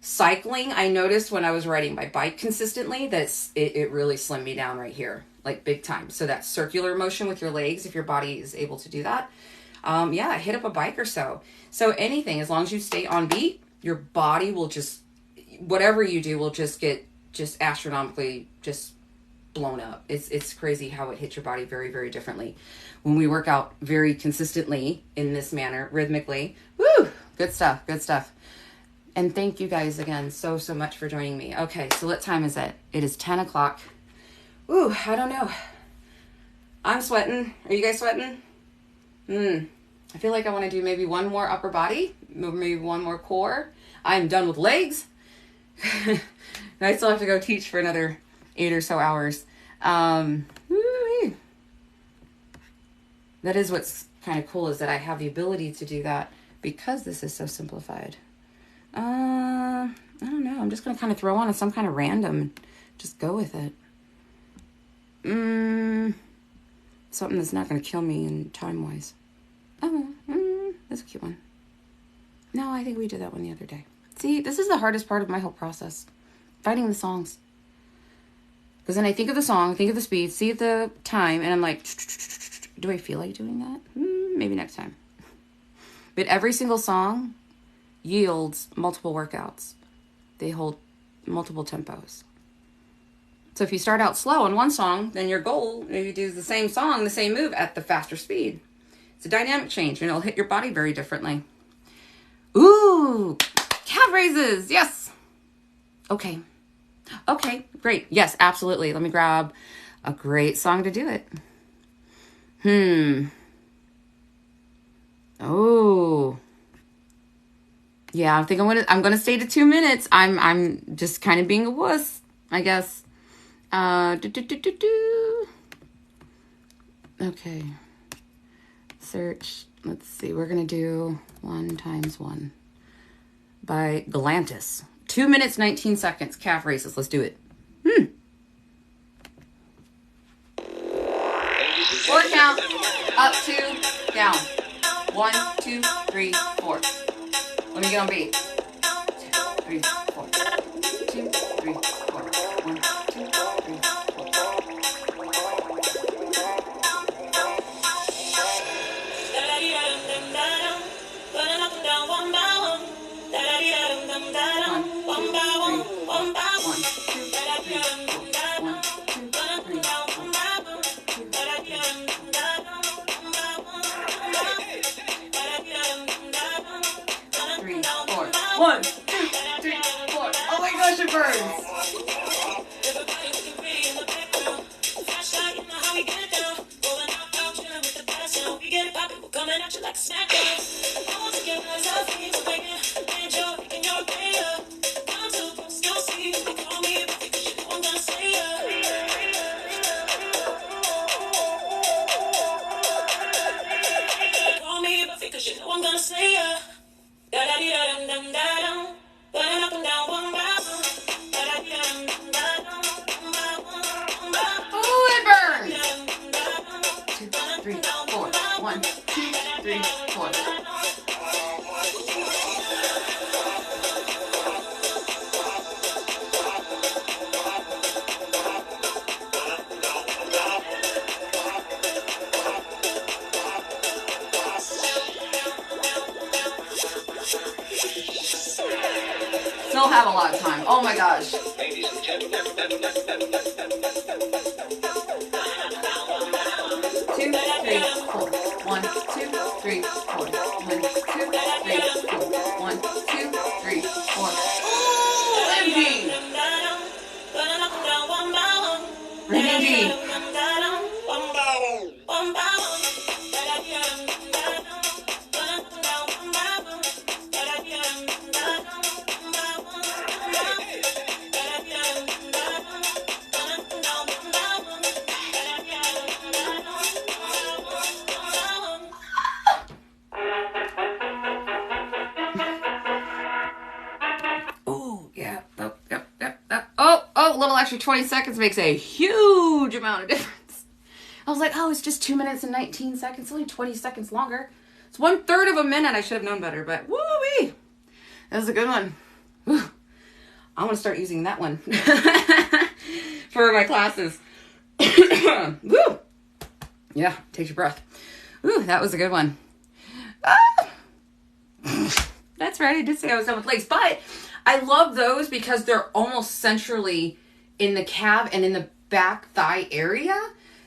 S1: Cycling, I noticed when I was riding my bike consistently that it really slimmed me down right here, like big time. So that circular motion with your legs, if your body is able to do that, hit up a bike or so. So anything, as long as you stay on beat, your body will just, whatever you do will just get just astronomically just blown up. It's crazy how it hits your body very, very differently when we work out very consistently in this manner, rhythmically. Woo! Good stuff. And thank you guys again so much for joining me. Okay, so what time is it? It is 10 o'clock. Ooh, I don't know. I'm sweating. Are you guys sweating? I feel like I want to do maybe one more upper body, maybe one more core. I'm done with legs. And I still have to go teach for another 8 or so hours. That is what's kind of cool, is that I have the ability to do that because this is so simplified. I don't know. I'm just going to kind of throw on some kind of random, just go with it. Something that's not going to kill me in time-wise. That's a cute one. No, I think we did that one the other day. See, this is the hardest part of my whole process. Finding the songs. Because then I think of the song, think of the speed, see the time, and I'm like, do I feel like doing that? Maybe next time. But every single song yields multiple workouts. They hold multiple tempos. So if you start out slow on one song, then your goal, you do the same song, the same move at the faster speed. It's a dynamic change, and it'll hit your body very differently. Ooh, calf raises. Yes. Okay, great. Yes, absolutely. Let me grab a great song to do it. Oh. Yeah, I think I'm gonna stay to 2 minutes. I'm just kind of being a wuss, I guess. Okay. Search. Let's see. We're gonna do 1 times 1 by Galantis. 2 minutes 19 seconds. Calf raises. Let's do it. 4 count. Up 2. Down. 1, 2, 3, 4. Let me get on beat. 2, 3, 4. 2, 3, 4. 1, 2, 3, 4. Daddy, gosh, it burns. Oh, it burns. 2, 3, 4. 1, 2, 3, 4. Still have a lot of time. Oh my gosh. 2, 3, 4. 1, 2, 3, 4. 1, 2, 3, 4. 1, 2, 3, 4. Oh, empty. Rhythmic D. Oh, yeah. Oh, a little extra 20 seconds makes a huge amount of difference. I was like, oh, it's just 2 minutes and 19 seconds. Only 20 seconds longer. It's 1/3 of a minute. I should have known better, but woo-wee. That was a good one. Woo. I want to start using that one for my classes. Woo. Yeah, takes your breath. Woo, that was a good one. That's right. I did say I was done with legs, but I love those because they're almost centrally in the calf and in the back thigh area.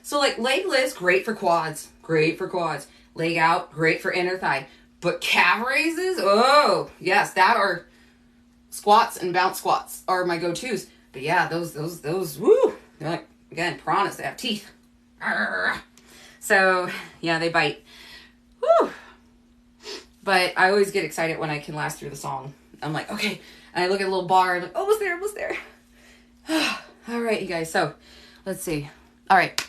S1: So like leg lifts, great for quads. Great for quads. Leg out, great for inner thigh. But calf raises, oh, yes, that or squats and bounce squats are my go-tos. But yeah, those, woo, they're like, again, piranhas, they have teeth. Arrgh. So, yeah, they bite. Woo. But I always get excited when I can last through the song. I'm like, okay. And I look at a little bar, I'm like, almost there. All right, you guys, so let's see. All right.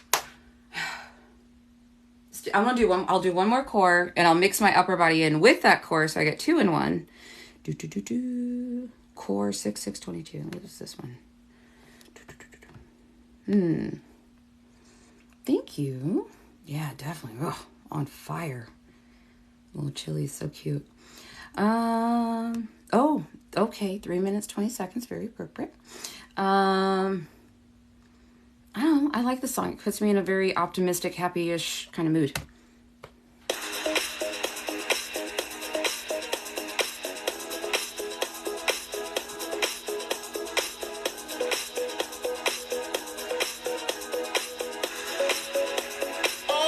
S1: I'm gonna do one. I'll do one more core, and I'll mix my upper body in with that core, so I get 2 in 1. Core 6, 6, 22. What is this one? Thank you. Yeah, definitely. Ugh, on fire. Little chili is so cute. Oh, okay. 3 minutes 20 seconds. Very appropriate. I don't know. I like the song. It puts me in a very optimistic, happy-ish kind of mood.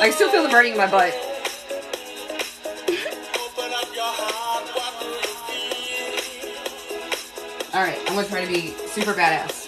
S1: I still feel the burning in my butt. All right, I'm gonna try to be super badass.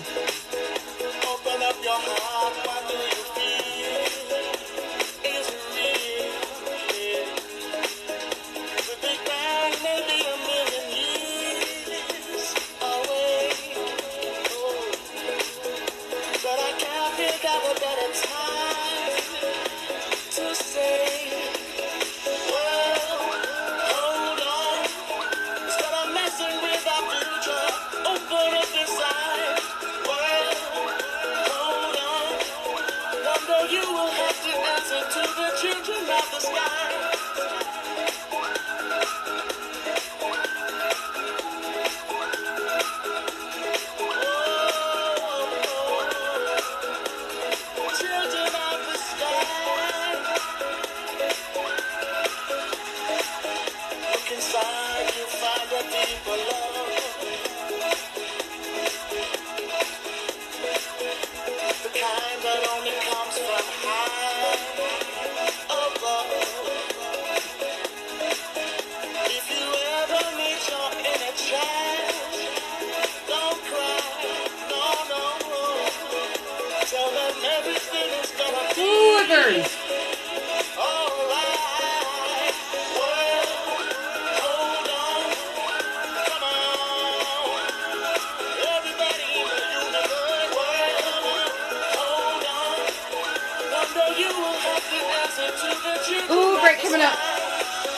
S1: coming up.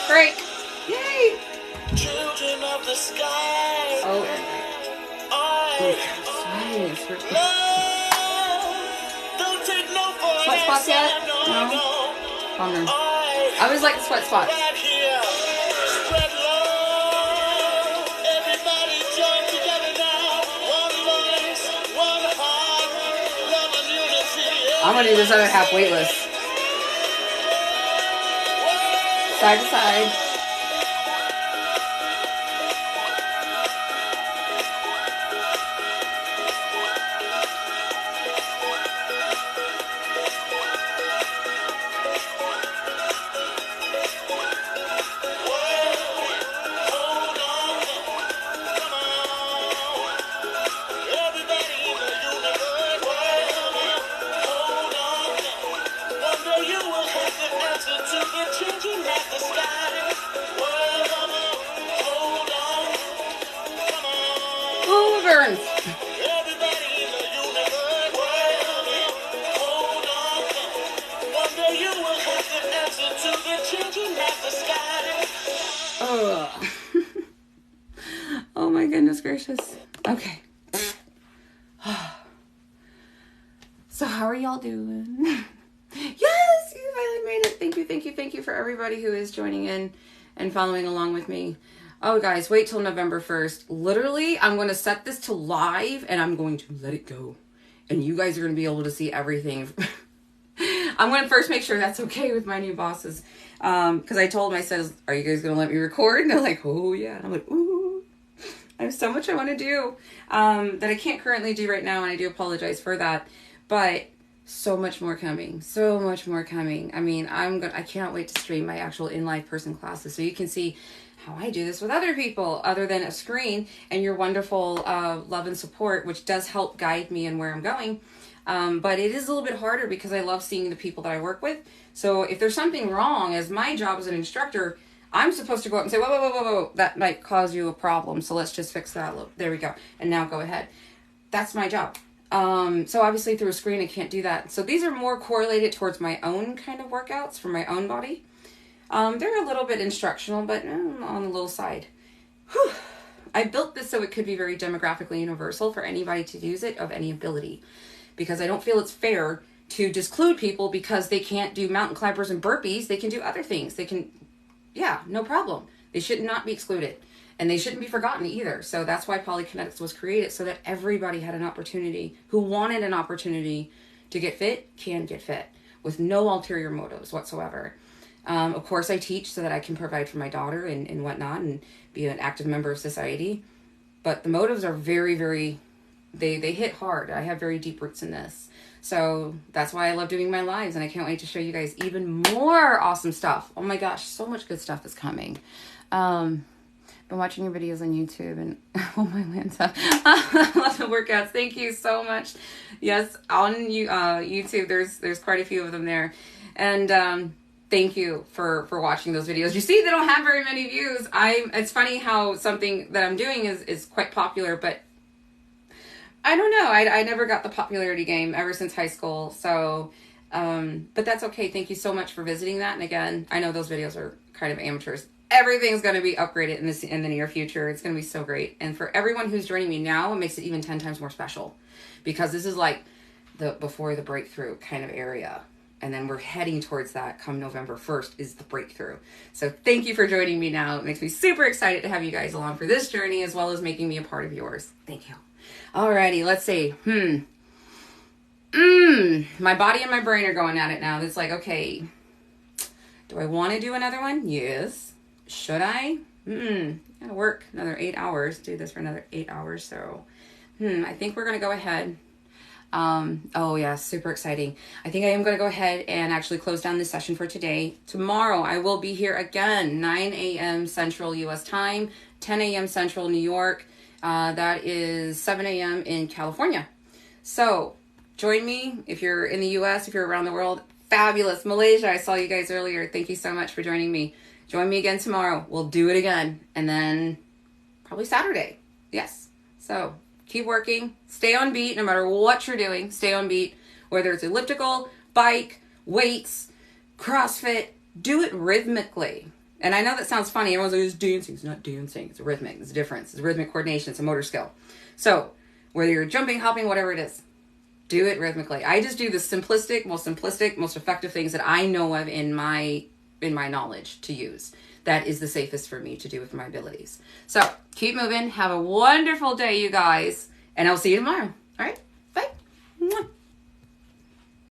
S1: Break. Yay.
S2: Children of the sky.
S1: Oh, and
S2: Don't take no for an
S1: sweat spots yet? No. Bummer. I always like the sweat spots.
S2: Right here. Spread love. Everybody join together now. One voice, one heart, love and unity.
S1: I'm gonna do this other half weightless. Side to side. Ooh, burns. Oh. Oh my goodness gracious. Okay. So how are y'all doing? Yes, you finally made it. Thank you, thank you, thank you for everybody who is joining in and following along with me. Oh guys, wait till November 1st. Literally, I'm going to set this to live and I'm going to let it go. And you guys are going to be able to see everything. I'm going to first make sure that's okay with my new bosses. Because I told them, I said, are you guys going to let me record? And they're like, oh yeah. And I'm like, ooh, I have so much I want to do that I can't currently do right now. And I do apologize for that. But so much more coming. So much more coming. I mean, I can't wait to stream my actual in-life person classes. So you can see how I do this with other people other than a screen and your wonderful love and support, which does help guide me in where I'm going. But it is a little bit harder because I love seeing the people that I work with. So if there's something wrong, as my job as an instructor, I'm supposed to go up and say, whoa, whoa, whoa, whoa, whoa, that might cause you a problem. So let's just fix that. There we go. And now go ahead. That's my job. So obviously through a screen, I can't do that. So these are more correlated towards my own kind of workouts for my own body. They're a little bit instructional, but on the little side. Whew. I built this so it could be very demographically universal for anybody to use it of any ability. Because I don't feel it's fair to disclude people because they can't do mountain climbers and burpees. They can do other things. They can, yeah, no problem. They should not be excluded. And they shouldn't be forgotten either. So that's why Polykinetics was created, so that everybody had an opportunity, who wanted an opportunity to get fit, can get fit, with no ulterior motives whatsoever. Of course, I teach so that I can provide for my daughter and whatnot, and be an active member of society. But the motives are very, very, they hit hard. I have very deep roots in this. So that's why I love doing my lives, and I can't wait to show you guys even more awesome stuff. Oh my gosh, so much good stuff is coming. Been watching your videos on YouTube and oh my Lanta. I love the workouts. Thank you so much. Yes, on YouTube there's quite a few of them there. And thank you for watching those videos. You see, they don't have very many views. It's funny how something that I'm doing is quite popular, but I don't know. I never got the popularity game ever since high school. So but that's okay. Thank you so much for visiting that. And again, I know those videos are kind of amateurs. Everything's going to be upgraded in the near future. It's going to be so great. And for everyone who's joining me now, it makes it even 10 times more special, because this is like the before the breakthrough kind of area. And then we're heading towards that come November 1st is the breakthrough. So thank you for joining me now. It makes me super excited to have you guys along for this journey, as well as making me a part of yours. Thank you. Alrighty, let's see. My body and my brain are going at it now. It's like, okay, do I want to do another one? Yes. Should I? Gotta work another 8 hours. Do this for another 8 hours. So, I think we're gonna go ahead. Oh yeah, super exciting. I think I am gonna go ahead and actually close down this session for today. Tomorrow I will be here again, 9 a.m. Central U.S. time, 10 a.m. Central New York. That is 7 a.m. in California. So join me if you're in the U.S., if you're around the world. Fabulous. Malaysia, I saw you guys earlier. Thank you so much for joining me. Join me again tomorrow. We'll do it again. And then probably Saturday. Yes. So keep working. Stay on beat no matter what you're doing. Stay on beat. Whether it's elliptical, bike, weights, CrossFit, do it rhythmically. And I know that sounds funny. Everyone's like, it's dancing. It's not dancing. It's rhythmic. It's a difference. It's rhythmic coordination. It's a motor skill. So whether you're jumping, hopping, whatever it is, do it rhythmically. I just do the simplistic, most effective things that I know of in my knowledge to use. That is the safest for me to do with my abilities. So keep moving. Have a wonderful day, you guys. And I'll see you tomorrow.